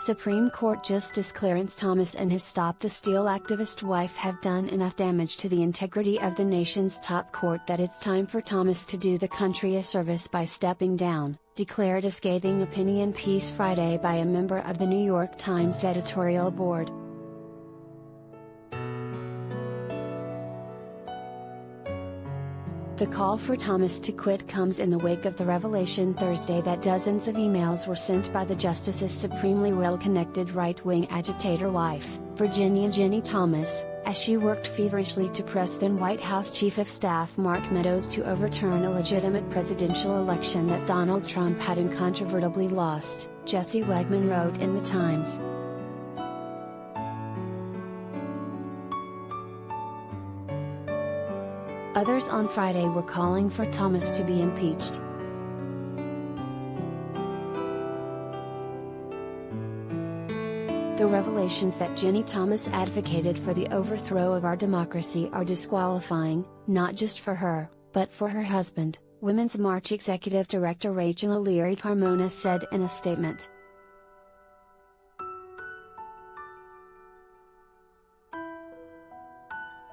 Supreme Court Justice Clarence Thomas and his Stop the Steal activist wife have done enough damage to the integrity of the nation's top court that it's time for Thomas to do the country a service by stepping down, declared a scathing opinion piece Friday by a member of the New York Times editorial board. The call for Thomas to quit comes in the wake of the revelation Thursday that dozens of emails were sent by the justice's supremely well-connected right-wing agitator wife, Virginia Ginny Thomas, as she worked feverishly to press then White House Chief of Staff Mark Meadows to overturn a legitimate presidential election that Donald Trump had incontrovertibly lost, Jesse Wegman wrote in the Times. Others on Friday were calling for Thomas to be impeached. The revelations that Ginny Thomas advocated for the overthrow of our democracy are disqualifying, not just for her, but for her husband, Women's March Executive Director Rachel O'Leary-Carmona said in a statement.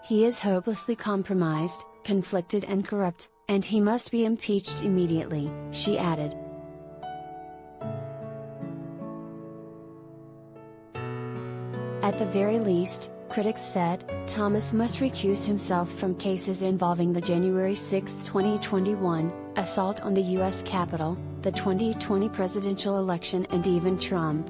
He is hopelessly compromised, conflicted and corrupt, and he must be impeached immediately, she added. At the very least, critics said, Thomas must recuse himself from cases involving the January 6, 2021, assault on the U.S. Capitol, the 2020 presidential election and even Trump.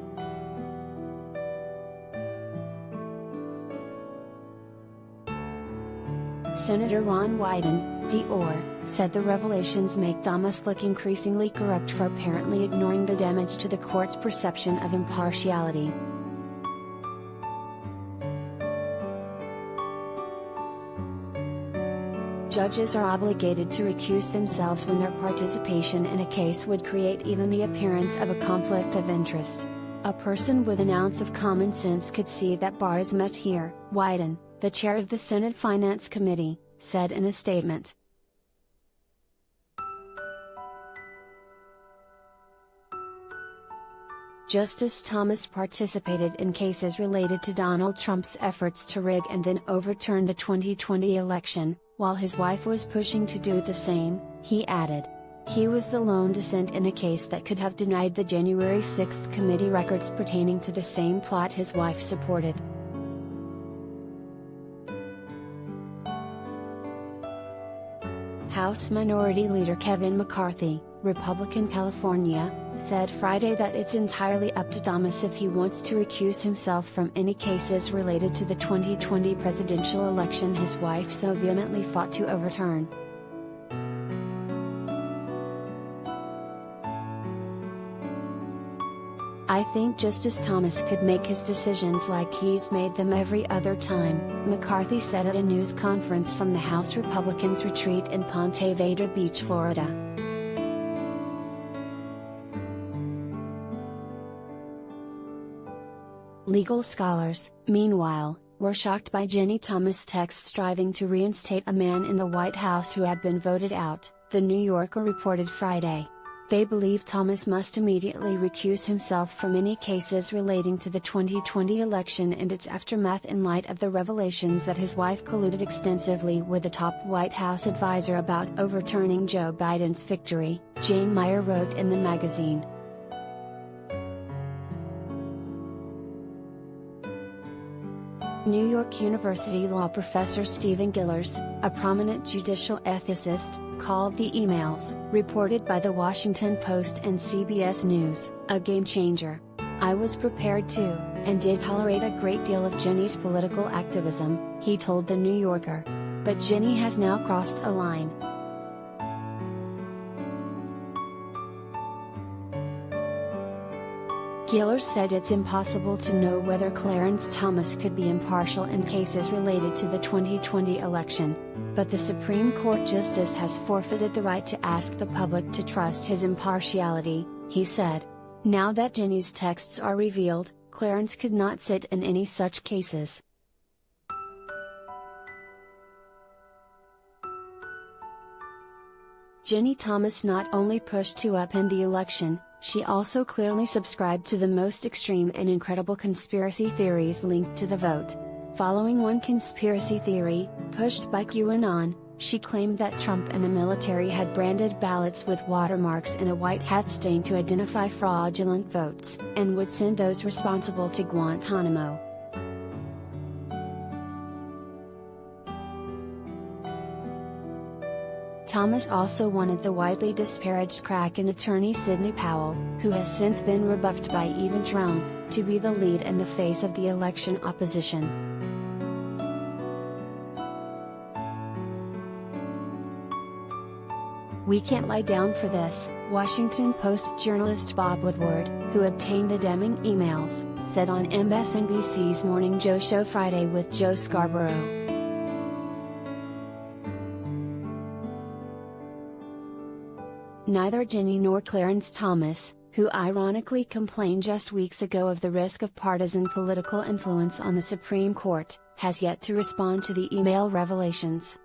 Senator Ron Wyden, D.O.R., said the revelations make Thomas look increasingly corrupt for apparently ignoring the damage to the court's perception of impartiality. Judges are obligated to recuse themselves when their participation in a case would create even the appearance of a conflict of interest. A person with an ounce of common sense could see that bar is met here, Wyden, the chair of the Senate Finance Committee, said in a statement. Justice Thomas participated in cases related to Donald Trump's efforts to rig and then overturn the 2020 election, while his wife was pushing to do the same, he added. He was the lone dissent in a case that could have denied the January 6 committee records pertaining to the same plot his wife supported. House Minority Leader Kevin McCarthy, Republican California, said Friday that it's entirely up to Thomas if he wants to recuse himself from any cases related to the 2020 presidential election his wife so vehemently fought to overturn. I think Justice Thomas could make his decisions like he's made them every other time, McCarthy said at a news conference from the House Republicans' retreat in Ponte Vedra Beach, Florida. Legal scholars, meanwhile, were shocked by Ginny Thomas' texts striving to reinstate a man in the White House who had been voted out, The New Yorker reported Friday. They believe Thomas must immediately recuse himself from any cases relating to the 2020 election and its aftermath in light of the revelations that his wife colluded extensively with a top White House advisor about overturning Joe Biden's victory, Jane Meyer wrote in the magazine. New York University law professor Stephen Gillers, a prominent judicial ethicist, called the emails, reported by The Washington Post and CBS News, a game changer. I was prepared to, and did tolerate a great deal of Ginny's political activism, he told The New Yorker. But Ginny has now crossed a line. Gillers said it's impossible to know whether Clarence Thomas could be impartial in cases related to the 2020 election, but the Supreme Court Justice has forfeited the right to ask the public to trust his impartiality, he said. Now that Ginny's texts are revealed, Clarence could not sit in any such cases. Ginny Thomas not only pushed to upend the election, She also clearly subscribed to the most extreme and incredible conspiracy theories linked to the vote. Following one conspiracy theory, pushed by QAnon, she claimed that Trump and the military had branded ballots with watermarks and a white hat stain to identify fraudulent votes, and would send those responsible to Guantanamo. Thomas also wanted the widely disparaged Kraken attorney Sidney Powell, who has since been rebuffed by even Trump, to be the lead and the face of the election opposition. "We can't lie down for this," Washington Post journalist Bob Woodward, who obtained the damning emails, said on MSNBC's Morning Joe show Friday with Joe Scarborough. Neither Ginny nor Clarence Thomas, who ironically complained just weeks ago of the risk of partisan political influence on the Supreme Court, has yet to respond to the email revelations.